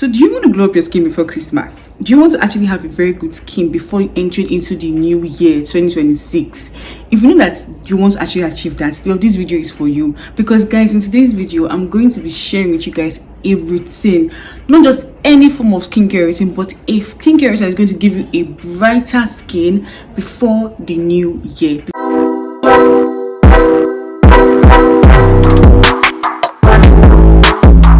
So do you want to glow up your skin before Christmas? Do you want to actually have a very good skin before you enter into the new year 2026? If you know that you want to actually achieve that, well, this video is for you. Because guys, in today's video, I'm going to be sharing with you guys a routine, not just any form of skincare routine, but a skincare routine that is going to give you a brighter skin before the new year.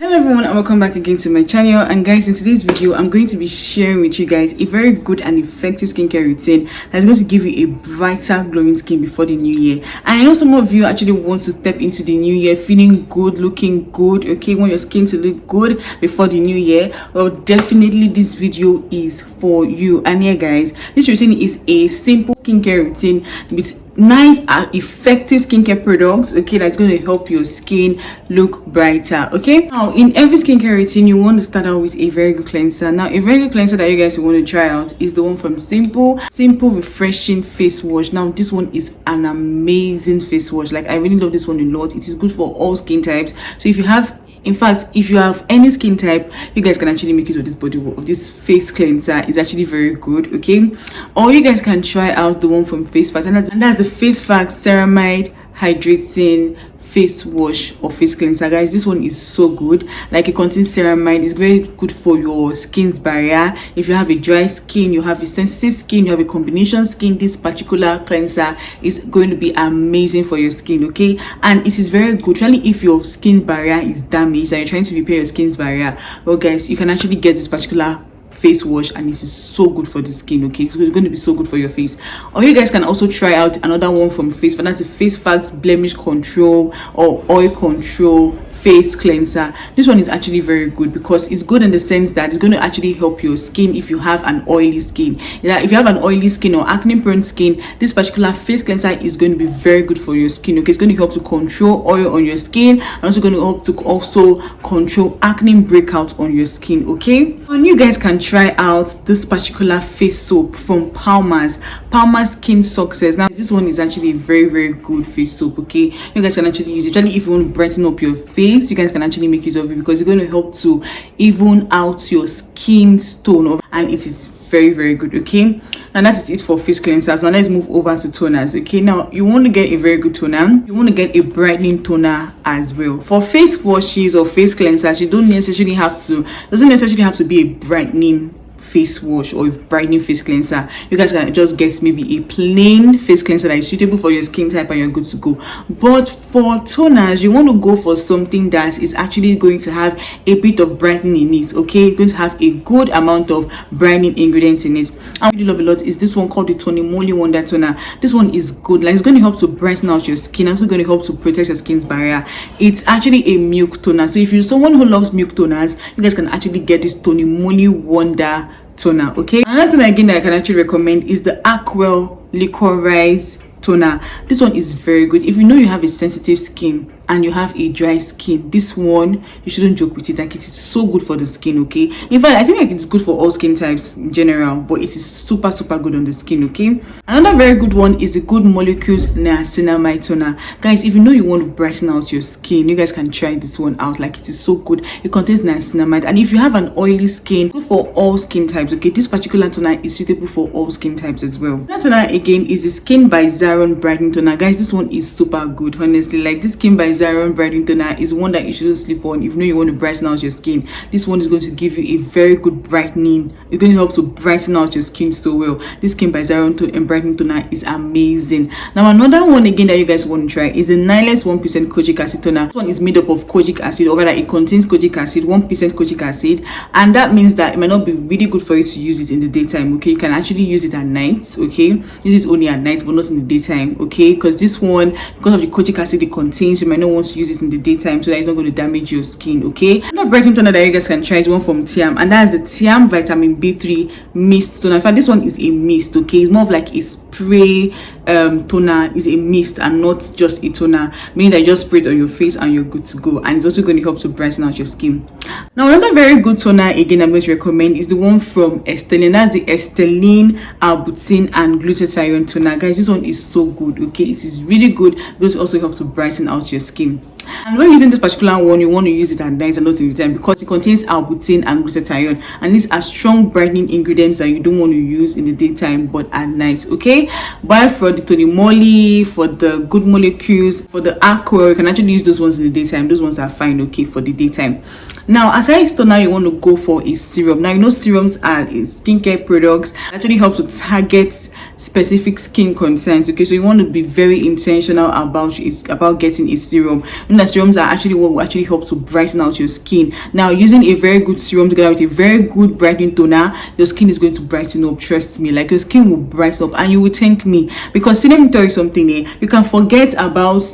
Everyone, and welcome back again to my channel. And guys, in today's video I'm going to be sharing with you guys a very good and effective skincare routine that's going to give you a brighter glowing skin before the new year. And I know some of you actually want to step into the new year feeling good, looking good, okay, want your skin to look good before the new year. Well, definitely this video is for you. And yeah guys, this routine is a simple skincare routine with nice and effective skincare products, okay, that's going to help your skin look brighter. Okay, now in every skincare routine you want to start out with a very good cleanser. Now a very good cleanser that you guys want to try out is the one from Simple Refreshing Face Wash. Now this one is an amazing face wash. Like, I really love this one a lot. It is good for all skin types. So if you have any skin type, you guys can actually make use of this this face cleanser. It's actually very good, okay? Or you guys can try out the one from Face Facts, and that's the Face Facts Ceramide Hydrating Face Wash or Face Cleanser. Guys, this one is so good. Like, it contains ceramide. It's very good for your skin's barrier. If you have a dry skin, you have a sensitive skin, you have a combination skin, this particular cleanser is going to be amazing for your skin, okay? And it is very good, really, if your skin barrier is damaged and you're trying to repair your skin's barrier. Well guys, you can actually get this particular face wash and it is so good for the skin, okay? So it's going to be so good for your face. Or you guys can also try out another one from Face Facts. That's a Face Facts Blemish Control or Oil Control Face Cleanser. This one is actually very good because it's good in the sense that it's going to actually help your skin if you have an oily skin. Yeah, if you have an oily skin or acne prone skin, this particular face cleanser is going to be very good for your skin, okay? It's going to help to control oil on your skin and also going to help to also control acne breakout on your skin, okay? And you guys can try out this particular face soap from Palmer's Skin Success. Now this one is actually a very good face soap, okay? You guys can actually use it really if you want to brighten up your face. You guys can actually make use of it because it's going to help to even out your skin tone, and it is very good, okay? And that is it for face cleansers. Now let's move over to toners, okay? Now you want to get a very good toner, you want to get a brightening toner as well. For face washes or face cleansers, you doesn't necessarily have to be a brightening face wash or brightening face cleanser. You guys can just get maybe a plain face cleanser that is suitable for your skin type and you're good to go. But for toners, you want to go for something that is actually going to have a bit of brightening in it, okay? It's going to have a good amount of brightening ingredients in it. I really love a lot is this one called the Tony Moly Wonder Toner. This one is good. Like, it's going to help to brighten out your skin, also going to help to protect your skin's barrier. It's actually a milk toner. So if you're someone who loves milk toners, you guys can actually get this Tony Moly Wonder Toner, okay? Another thing again that I can actually recommend is the Aquel Licorice Toner. This one is very good if you know you have a sensitive skin and you have a dry skin. This one, you shouldn't joke with it. Like, it is so good for the skin, okay? In fact, I think like it's good for all skin types in general, but it is super good on the skin, okay? Another very good one is the Good Molecules Niacinamide Toner. Guys, if you know you want to brighten out your skin, you guys can try this one out. Like, it is so good. It contains niacinamide, and if you have an oily skin, good for all skin types, okay? This particular toner is suitable for all skin types as well. That toner again is the Skin by Zaron Brightening Toner. Guys, this one is super good, honestly. Like, this Skin by Zaron Brightening Toner is one that you shouldn't sleep on if you know you want to brighten out your skin. This one is going to give you a very good brightening. It's going to help to brighten out your skin so well. This Skin by Zaron Brightening Toner is amazing. Now another one again that you guys want to try is the Nyless 1% Kojic Acid Toner. This one is made up of kojic acid, or rather it contains kojic acid, 1% kojic acid, and that means that it might not be really good for you to use it in the daytime, okay? You can actually use it at night, okay? Use it only at night but not in the daytime, okay? Because this one, because of the kojic acid it contains, you might not want to use it in the daytime so that it's not going to damage your skin, okay? Another brightening toner that you guys can try is one from Tiam, and that's the Tiam Vitamin B3 Mist Toner. In fact, this one is a mist, okay? It's more of like a spray toner. Is a mist and not just a toner, meaning that you just spray it on your face and you're good to go, and it's also going to help to brighten out your skin. Now another very good toner again I'm going to recommend is the one from Estelle. That's the Estelle Arbutin and Glutathione Toner. Guys, this one is so good, okay? It is really good. It also helps to brighten out your skin. And when using this particular one, you want to use it at night and not in the time, because it contains arbutin and glutathione, and these are strong brightening ingredients that you don't want to use in the daytime but at night. Okay, but for the Tony Moly, for the good molecules, for the aqua, you can actually use those ones in the daytime. Those ones are fine, okay, for the daytime. Now, aside toner, you want to go for a serum. Now, you know serums are skincare products that actually help to target specific skin concerns. Okay, so you want to be very intentional about getting a serum. You know, serums are actually what will actually help to brighten out your skin. Now, using a very good serum together with a very good brightening toner, your skin is going to brighten up. Trust me, like your skin will brighten up, and you will thank me, because see, let me tell you something. You can forget about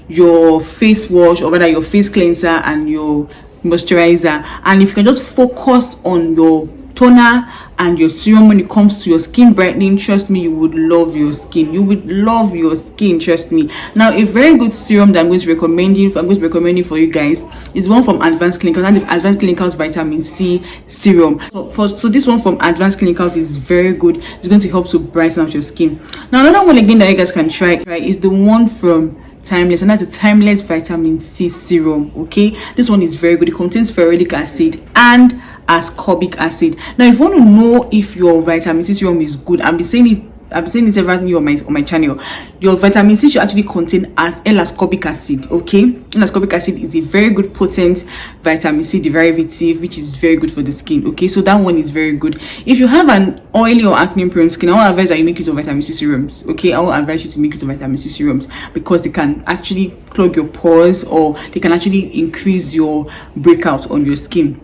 your face wash, or rather your face cleanser and your moisturizer, and if you can just focus on your toner and your serum when it comes to your skin brightening, trust me, you would love your skin. You would love your skin, trust me. Now, a very good serum that I'm going to recommend for you guys is one from Advanced Clinicals, and the Advanced Clinicals vitamin C serum. So this one from Advanced Clinicals is very good. It's going to help to brighten out your skin. Now, another one again that you guys can try is the one from Timeless, and that's a Timeless vitamin C serum. Okay, this one is very good. It contains ferulic acid and ascorbic acid. Now, if you want to know if your vitamin C serum is good, I've been saying it every on my channel. Your vitamin C should actually contain L-ascorbic acid. Okay, L-ascorbic acid is a very good potent vitamin C derivative, which is very good for the skin. Okay, so that one is very good. If you have an oily or acne prone skin, I will advise that you make use of vitamin C serums. Okay, I will advise you to make use of vitamin C serums, because they can actually clog your pores, or they can actually increase your breakout on your skin.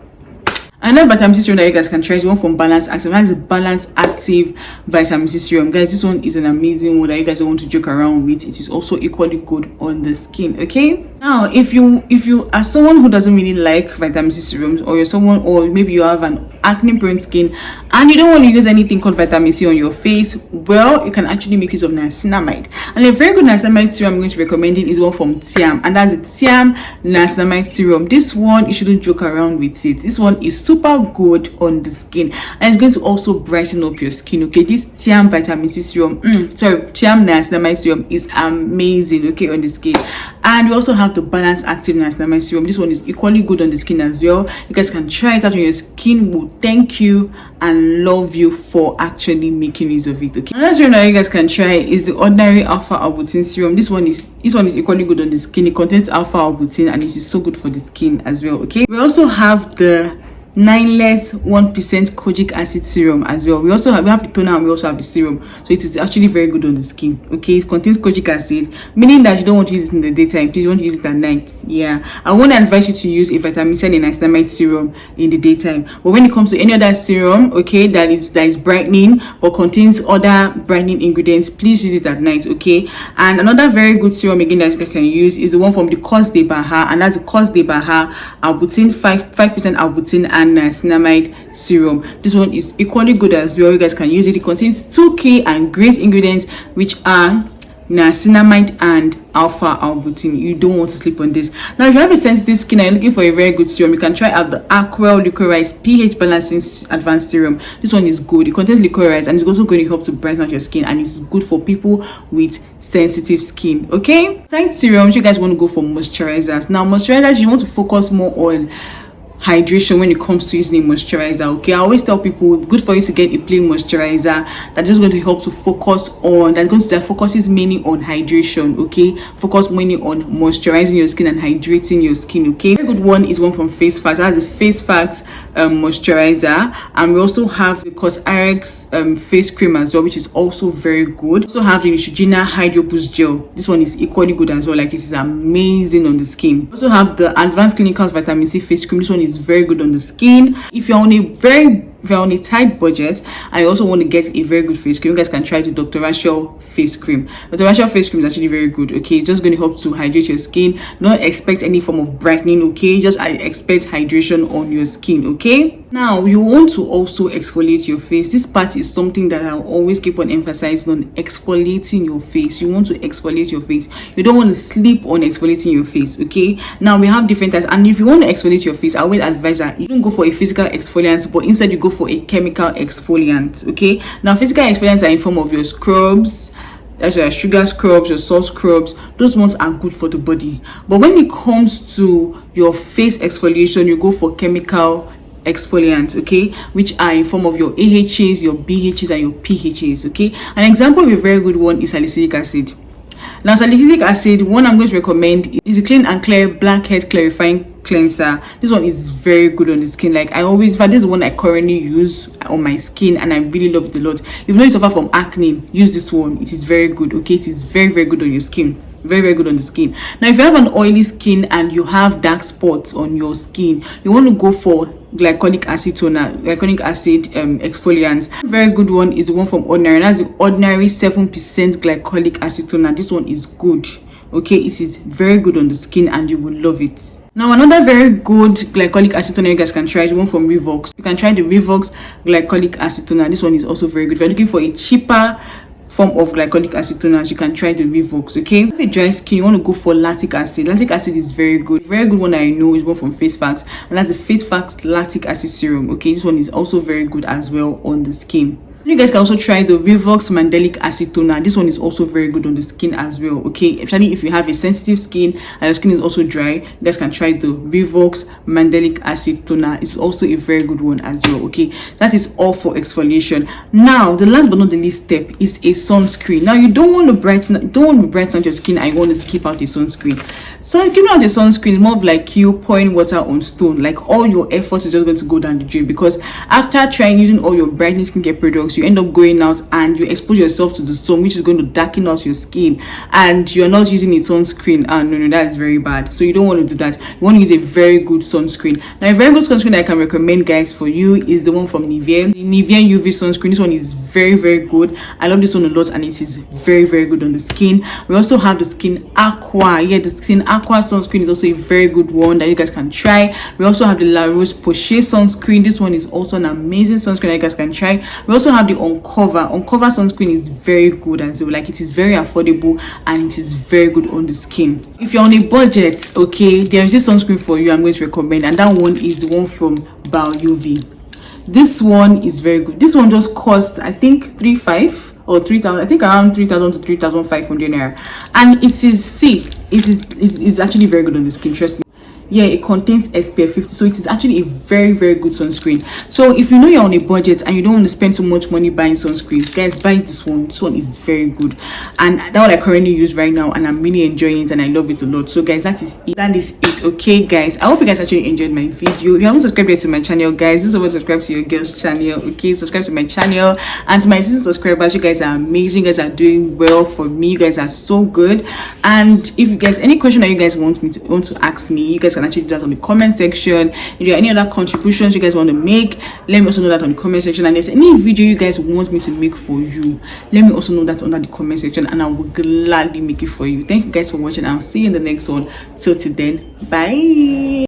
Another vitamin C serum that you guys can try is one from Balance Active. That is a Balance Active vitamin C serum. Guys, this one is an amazing one that you guys don't want to joke around with. It is also equally good on the skin. Okay, now if you are someone who doesn't really like vitamin C serums, or you're someone, or maybe you have an acne prone skin and you don't want to use anything called vitamin C on your face, well, you can actually make use of niacinamide. And a very good niacinamide serum I'm going to be recommending is one from Tiam, and that's the Tiam niacinamide serum. This one, you shouldn't joke around with it. This one is super good on the skin, and it's going to also brighten up your skin. Okay, this Tiam vitamin C serum, Tiam niacinamide serum is amazing, okay, on the skin. And we also have the Balance Active niacinamide serum. This one is equally good on the skin as well. You guys can try it out, and your skin will thank you and love you for actually making use of it. Okay, another serum that you guys can try is the ordinary alpha arbutin serum. This one is equally good on the skin. It contains alpha arbutin, and it is so good for the skin as well. Okay, we also have the 9less 1% kojic acid serum as well. We have the toner, and we also have the serum, so it is actually very good on the skin. Okay, it contains kojic acid, meaning that you don't want to use it in the daytime. Please, you want to use it at night. Yeah, I won't advise you to use a vitamin C and niacinamide serum in the daytime. But when it comes to any other serum, okay, that is brightening or contains other brightening ingredients, please use it at night. Okay, and another very good serum again that you can use is the one from the Cos de Baha, and that's the Cos de Baha arbutin 5% arbutin and niacinamide serum. This one is equally good as well. You guys can use it. It contains 2 key and great ingredients, which are niacinamide and alpha arbutin. You don't want to sleep on this. Now, if you have a sensitive skin and you're looking for a very good serum, you can try out the Aqua Liquorized pH Balancing Advanced Serum. This one is good. It contains liquorides, and it's also going to help to brighten out your skin, and it's good for people with sensitive skin. Okay, side serums, you guys want to go for moisturizers. Now, moisturizers, you want to focus more on hydration when it comes to using a moisturizer. Okay, I always tell people, good for you to get a plain moisturizer that's just going to help to focuses mainly on hydration. Okay, focus mainly on moisturizing your skin and hydrating your skin. Okay, very good one is one from Face Facts. That's the Face Facts moisturizer, and we also have the Cosrx face cream as well, which is also very good. We also have the Neutrogena Hydro Boost Gel. This one is equally good as well. Like, it is amazing on the skin. We also have the Advanced Clinicals vitamin C face cream. This one is very good on the skin. If you're on a tight budget and you also want to get a very good face cream, you guys can try the Dr. Rachel face cream. Dr. Rachel face cream is actually very good. Okay, it's just going to help to hydrate your skin. Don't expect any form of brightening. Okay, just expect hydration on your skin. Okay, now you want to also exfoliate your face. This part is something that I'll always keep on emphasizing on: exfoliating your face. You want to exfoliate your face. You don't want to sleep on exfoliating your face. Okay, now we have different types, and if you want to exfoliate your face, I would advise that you don't go for a physical exfoliant, but instead you go for a chemical exfoliant. Okay, now physical exfoliants are in form of your scrubs, That's your sugar scrubs, your salt scrubs. Those ones are good for the body. But when it comes to your face exfoliation, you go for chemical exfoliants, okay, which are in form of your AHAs, your BHAs, and your PHAs, okay. An example of a very good one is salicylic acid. Now, salicylic acid, one I'm going to recommend is a Clean and Clear Blackhead Clarifying Cleanser. This one is very good on the skin. Like, I always, in fact, this is one I currently use on my skin, and I really love it a lot. If you know you suffer from acne, use this one. It is very good, okay. It is very, very good on your skin. Very good on the skin. Now, if you have an oily skin and you have dark spots on your skin, you want to go for glycolic acid toner, glycolic acid exfoliant. Very good one is the one from Ordinary, and that's the Ordinary 7% glycolic acid toner. This one is good, okay. It is very good on the skin and you will love it. Now, another very good glycolic acid toner you guys can try is one from Revox. You can try the Revox glycolic acid toner. This one is also very good. If you're looking for a cheaper form of glycolic acid toners, you can try the Revox, okay. If you have dry skin, you want to go for lactic acid. Lactic acid is very good. Very good one I know is one from Face Facts, and that's the Face Facts lactic acid serum, okay. This one is also very good as well on the skin. You guys can also try the Revox Mandelic Acid Toner. This one is also very good on the skin as well, okay. Especially if you have a sensitive skin and your skin is also dry, you guys can try the Revox Mandelic Acid Toner. It's also a very good one as well, okay. That is all for exfoliation. Now, the last but not the least step is a sunscreen. Now, you don't want to brighten your skin and you want to skip out a sunscreen. So keeping out the sunscreen is more of like you pouring water on stone. Like, all your efforts is just going to go down the drain, because after trying using all your brightening skincare products, you end up going out and you expose yourself to the sun, which is going to darken out your skin, and you're not using a sunscreen. No, that is very bad. So you don't want to do that. You want to use a very good sunscreen. Now, a very good sunscreen I can recommend, guys, for you is the one from Nivea, the Nivea UV sunscreen. This one is very, very good. I love this one a lot, and it is very, very good on the skin. We also have the Skin Aqua. Yeah, the Skin Aqua sunscreen is also a very good one that you guys can try. We also have the La Roche-Posay sunscreen. This one is also an amazing sunscreen that you guys can try. We also have the Uncover sunscreen. Is very good as well. Like, it is very affordable and it is very good on the skin. If you're on a budget, okay, there is this sunscreen for you I'm going to recommend, and that one is the one from Bao UV. This one is very good. This one just costs, I think, 3,500 or 3,000. I think around 3,000 to 3,500 naira, and it is actually very good on the skin. Trust me. Yeah, it contains SPF 50, so it is actually a very, very good sunscreen. So if you know you're on a budget and you don't want to spend so much money buying sunscreens, guys, buy this one. This one is very good, and that's what I currently use right now, and I'm really enjoying it and I love it a lot. So guys, that is it. Okay, guys, I hope you guys actually enjoyed my video. If you haven't subscribed yet to my channel, guys, this is what subscribe to your girl's channel, okay. Subscribe to my channel, and to my season subscribers, you guys are amazing. You guys are doing well for me. You guys are so good. And if you guys any question that you guys want to ask me, you guys can actually do that on the comment section. If there are any other contributions you guys want to make, let me also know that on the comment section. And if there's any video you guys want me to make for you, let me also know that under the comment section, and I will gladly make it for you. Thank you guys for watching. I'll see you in the next one. Till then, bye.